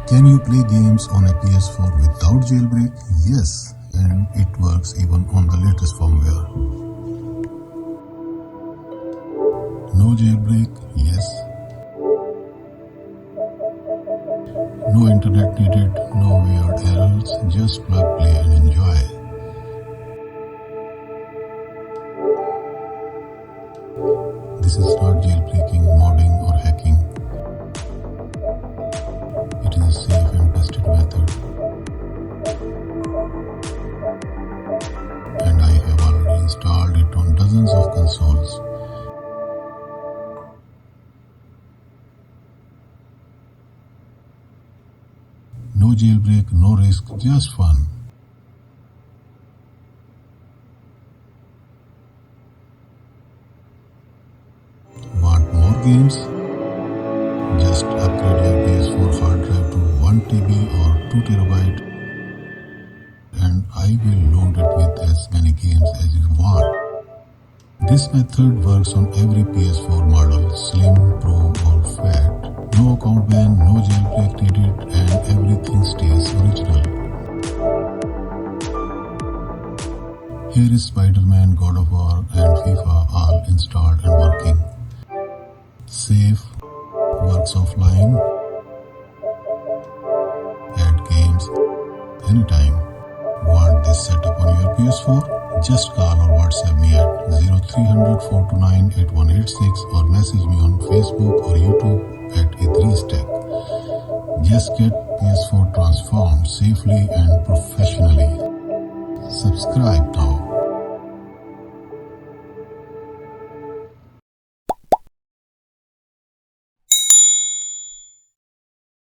Can you play games on a PS4 without jailbreak? Yes, and it works even on the latest firmware. No jailbreak? Yes. No internet needed, no weird errors, just plug, play and enjoy. This is not jailbreaking, modding or hacking. It is a safe and tested method. And I have already installed it on dozens of consoles. No jailbreak, no risk, just fun. Want more games? Just upgrade your PS4 hard drive to 1 TB or 2 TB and I will load it with as many games as you want. This method works on every PS4 model, slim, pro or fat. No account ban, no jailbreak needed and everything stays original. Here is Spider-Man, God of War and FIFA all installed and working. Safe, works offline, add games anytime. Want this setup on your PS4? Just call or WhatsApp me at 0300 429 8186 or message me on Facebook or YouTube at Idrees Tech. Just get PS4 transformed safely and professionally. Subscribe now.